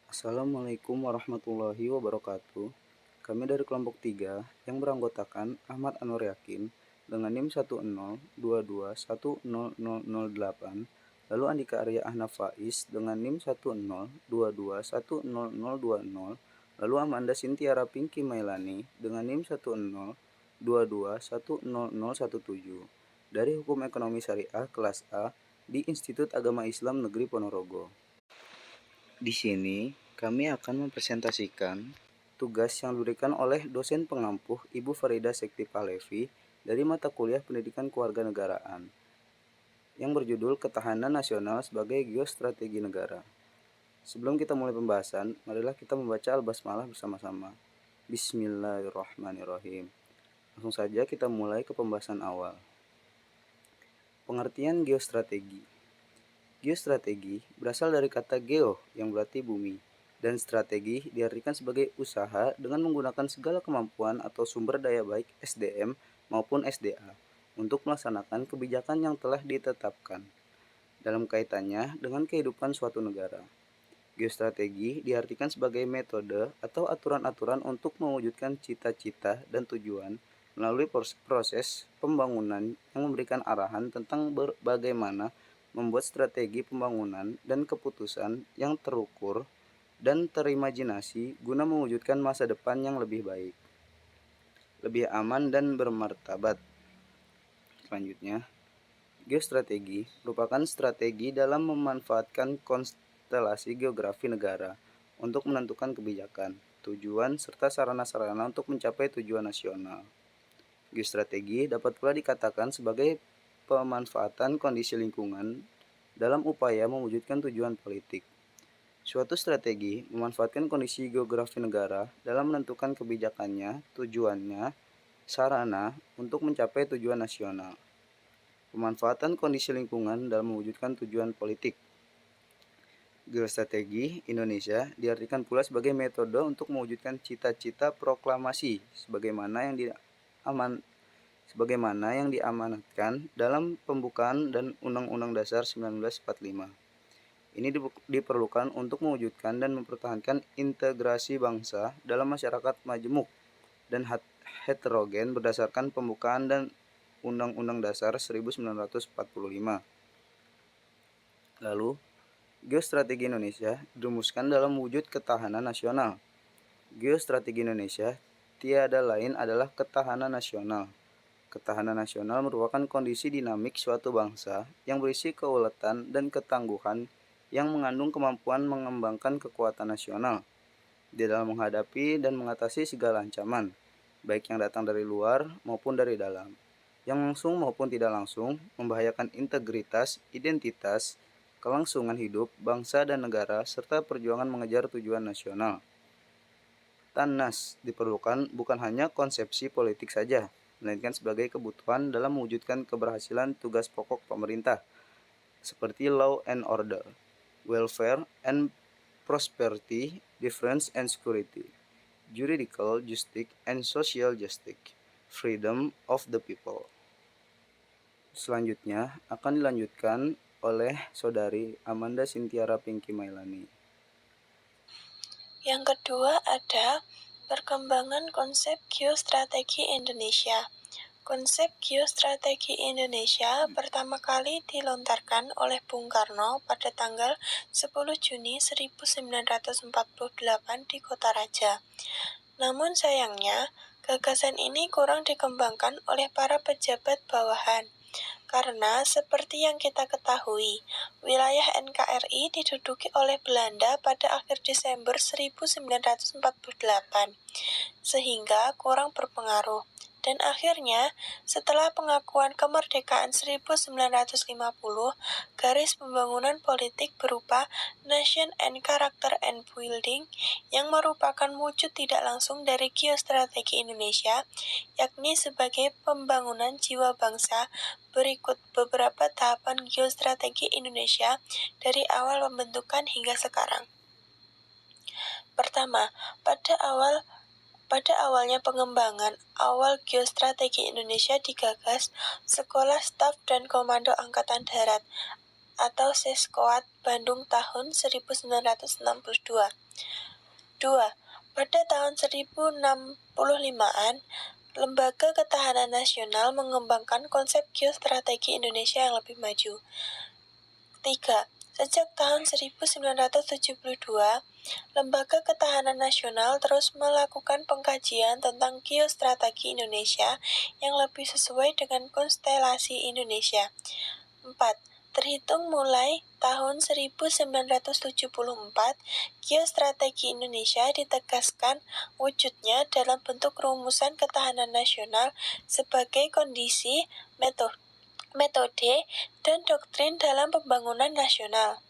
Assalamualaikum warahmatullahi wabarakatuh. Kami dari kelompok 3 yang beranggotakan Ahmad Anwar Yakin dengan NIM 1022210008, lalu Andika Arya Ahnaf Faiz dengan NIM 1022210020, lalu Amanda Sintiara Pinky Mailani dengan NIM 1022210017 dari Hukum Ekonomi Syariah kelas A di Institut Agama Islam Negeri Ponorogo. Di sini, kami akan mempresentasikan tugas yang diberikan oleh dosen pengampuh Ibu Farida Sekti Pahlevi dari mata kuliah Pendidikan Kewarganegaraan yang berjudul Ketahanan Nasional sebagai Geostrategi Negara. Sebelum kita mulai pembahasan, marilah kita membaca Al-Basmalah bersama-sama. Bismillahirrahmanirrahim. Langsung saja kita mulai ke pembahasan awal. Pengertian geostrategi. Geostrategi berasal dari kata geo yang berarti bumi, dan strategi diartikan sebagai usaha dengan menggunakan segala kemampuan atau sumber daya baik SDM maupun SDA untuk melaksanakan kebijakan yang telah ditetapkan dalam kaitannya dengan kehidupan suatu negara. Geostrategi diartikan sebagai metode atau aturan-aturan untuk mewujudkan cita-cita dan tujuan melalui proses pembangunan yang memberikan arahan tentang bagaimana membuat strategi pembangunan dan keputusan yang terukur dan terimajinasi guna mewujudkan masa depan yang lebih baik, lebih aman dan bermartabat. Selanjutnya, geostrategi merupakan strategi dalam memanfaatkan konstelasi geografi negara untuk menentukan kebijakan, tujuan, serta sarana-sarana untuk mencapai tujuan nasional. Geostrategi dapat pula dikatakan sebagai pemanfaatan kondisi lingkungan dalam upaya mewujudkan tujuan politik. Suatu strategi memanfaatkan kondisi geografi negara dalam menentukan kebijakannya, tujuannya, sarana untuk mencapai tujuan nasional. Pemanfaatan kondisi lingkungan dalam mewujudkan tujuan politik. Geostrategi Indonesia diartikan pula sebagai metode untuk mewujudkan cita-cita proklamasi sebagaimana yang diamanatkan dalam pembukaan dan Undang-Undang Dasar 1945. Ini diperlukan untuk mewujudkan dan mempertahankan integrasi bangsa dalam masyarakat majemuk dan heterogen berdasarkan pembukaan dan Undang-Undang Dasar 1945. Lalu, geostrategi Indonesia dirumuskan dalam wujud ketahanan nasional. Geostrategi Indonesia tiada lain adalah ketahanan nasional. Ketahanan nasional merupakan kondisi dinamik suatu bangsa yang berisi keuletan dan ketangguhan yang mengandung kemampuan mengembangkan kekuatan nasional di dalam menghadapi dan mengatasi segala ancaman, baik yang datang dari luar maupun dari dalam, yang langsung maupun tidak langsung membahayakan integritas, identitas, kelangsungan hidup bangsa dan negara, serta perjuangan mengejar tujuan nasional. TANNAS diperlukan bukan hanya konsepsi politik saja, melainkan sebagai kebutuhan dalam mewujudkan keberhasilan tugas pokok pemerintah, seperti law and order, welfare and prosperity, defense and security, juridical justice and social justice, freedom of the people. Selanjutnya akan dilanjutkan oleh Saudari Amanda Sintiara Pinky Mailani. Yang kedua ada perkembangan konsep geostrategi Indonesia. Konsep geostrategi Indonesia pertama kali dilontarkan oleh Bung Karno pada tanggal 10 Juni 1948 di Kota Raja. Namun sayangnya, gagasan ini kurang dikembangkan oleh para pejabat bawahan. Karena seperti yang kita ketahui, wilayah NKRI diduduki oleh Belanda pada akhir Desember 1948, sehingga kurang berpengaruh. Dan akhirnya, setelah pengakuan kemerdekaan 1950, garis pembangunan politik berupa Nation and Character and Building yang merupakan wujud tidak langsung dari geostrategi Indonesia, yakni sebagai pembangunan jiwa bangsa. Berikut beberapa tahapan geostrategi Indonesia dari awal pembentukan hingga sekarang. Pertama, pada awalnya pengembangan awal geostrategi Indonesia digagas Sekolah Staf dan Komando Angkatan Darat atau Seskoat Bandung tahun 1962. 2. Pada tahun 1065-an, Lembaga Ketahanan Nasional mengembangkan konsep geostrategi Indonesia yang lebih maju. 3. Sejak tahun 1972, Lembaga Ketahanan Nasional terus melakukan pengkajian tentang geostrategi Indonesia yang lebih sesuai dengan konstelasi Indonesia. 4. Terhitung mulai tahun 1974, geostrategi Indonesia ditegaskan wujudnya dalam bentuk rumusan ketahanan nasional sebagai kondisi, metode, dan doktrin dalam pembangunan nasional.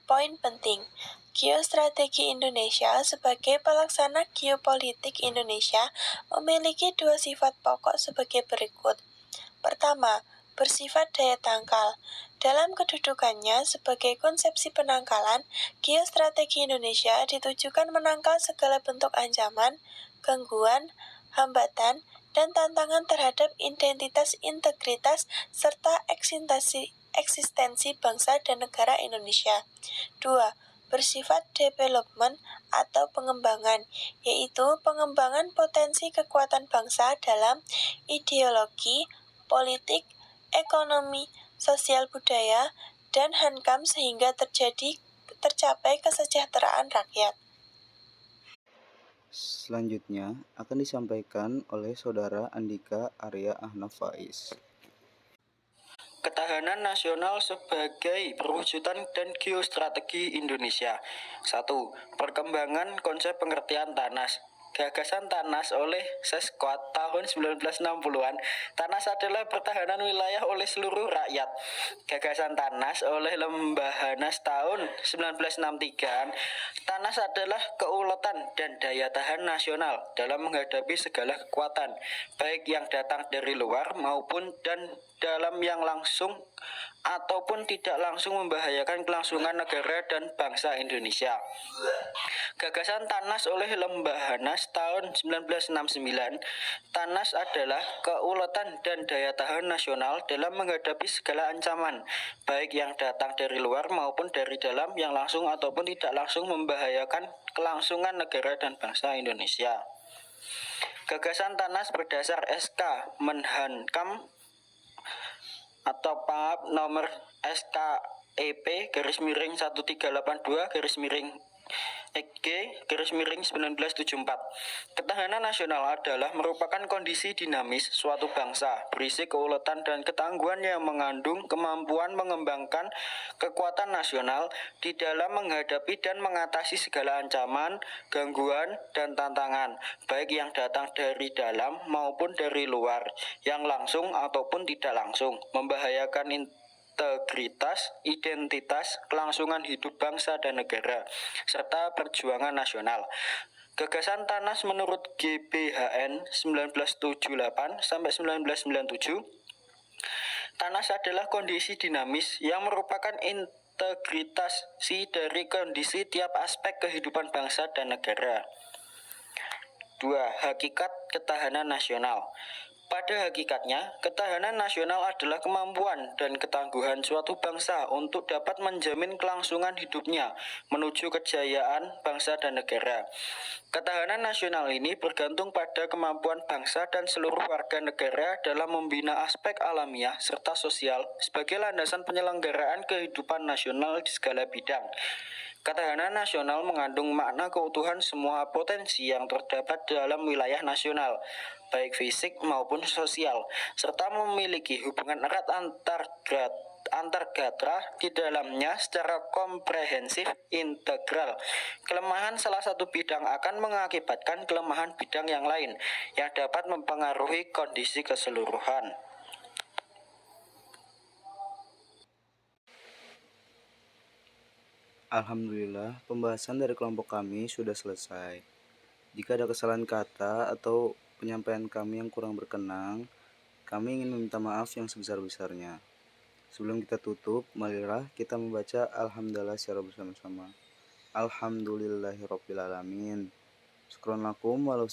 Poin penting, geostrategi Indonesia sebagai pelaksana geopolitik Indonesia memiliki dua sifat pokok sebagai berikut. Pertama, bersifat daya tangkal. Dalam kedudukannya sebagai konsepsi penangkalan, geostrategi Indonesia ditujukan menangkal segala bentuk ancaman, gangguan, hambatan, dan tantangan terhadap identitas, integritas, serta eksistensi bangsa dan negara Indonesia. 2. Bersifat development atau pengembangan, yaitu pengembangan potensi kekuatan bangsa dalam ideologi, politik, ekonomi, sosial budaya, dan hankam sehingga tercapai kesejahteraan rakyat. Selanjutnya akan disampaikan oleh Saudara Andika Arya Ahnaf Faiz. Ketahanan nasional sebagai perwujudan dan geostrategi Indonesia. 1. Perkembangan konsep pengertian TANAS. Gagasan TANAS oleh Seskoat tahun 1960-an. TANAS adalah pertahanan wilayah oleh seluruh rakyat. Gagasan TANAS oleh Lembahanas tahun 1963. TANAS adalah keuletan dan daya tahan nasional dalam menghadapi segala kekuatan, baik yang datang dari luar maupun dan dalam yang langsung ataupun tidak langsung membahayakan kelangsungan negara dan bangsa Indonesia. Gagasan TANAS oleh Lembahanas tahun 1969. TANAS adalah keuletan dan daya tahan nasional dalam menghadapi segala ancaman, baik yang datang dari luar maupun dari dalam yang langsung ataupun tidak langsung membahayakan kelangsungan negara dan bangsa Indonesia. Gagasan TANAS berdasar SK Menhankam atau PAP nomor SKEP /1382/EG/1974. Ketahanan nasional adalah merupakan kondisi dinamis suatu bangsa, berisi keuletan dan ketangguhan yang mengandung kemampuan mengembangkan kekuatan nasional di dalam menghadapi dan mengatasi segala ancaman, gangguan, dan tantangan, baik yang datang dari dalam maupun dari luar, yang langsung ataupun tidak langsung, membahayakan integritas, identitas, kelangsungan hidup bangsa dan negara, serta perjuangan nasional. Gagasan TANAS menurut GBHN 1978-1997, TANAS adalah kondisi dinamis yang merupakan integrasi dari kondisi tiap aspek kehidupan bangsa dan negara. 2. Hakikat ketahanan nasional. Pada hakikatnya, ketahanan nasional adalah kemampuan dan ketangguhan suatu bangsa untuk dapat menjamin kelangsungan hidupnya menuju kejayaan bangsa dan negara. Ketahanan nasional ini bergantung pada kemampuan bangsa dan seluruh warga negara dalam membina aspek alamiah serta sosial sebagai landasan penyelenggaraan kehidupan nasional di segala bidang. Ketahanan nasional mengandung makna keutuhan semua potensi yang terdapat dalam wilayah nasional, baik fisik maupun sosial, serta memiliki hubungan erat antar gatra di dalamnya secara komprehensif integral. Kelemahan salah satu bidang akan mengakibatkan kelemahan bidang yang lain yang dapat mempengaruhi kondisi keseluruhan. Alhamdulillah, pembahasan dari kelompok kami sudah selesai. Jika ada kesalahan kata atau penyampaian kami yang kurang berkenan, kami ingin meminta maaf yang sebesar-besarnya. Sebelum kita tutup, marilah kita membaca Alhamdulillah secara bersama-sama. Alhamdulillahirrabbilalamin. Syukron lakum wa lahu.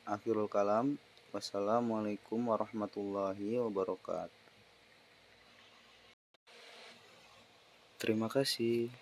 Akhirul kalam. Wassalamualaikum warahmatullahi wabarakatuh. Terima kasih.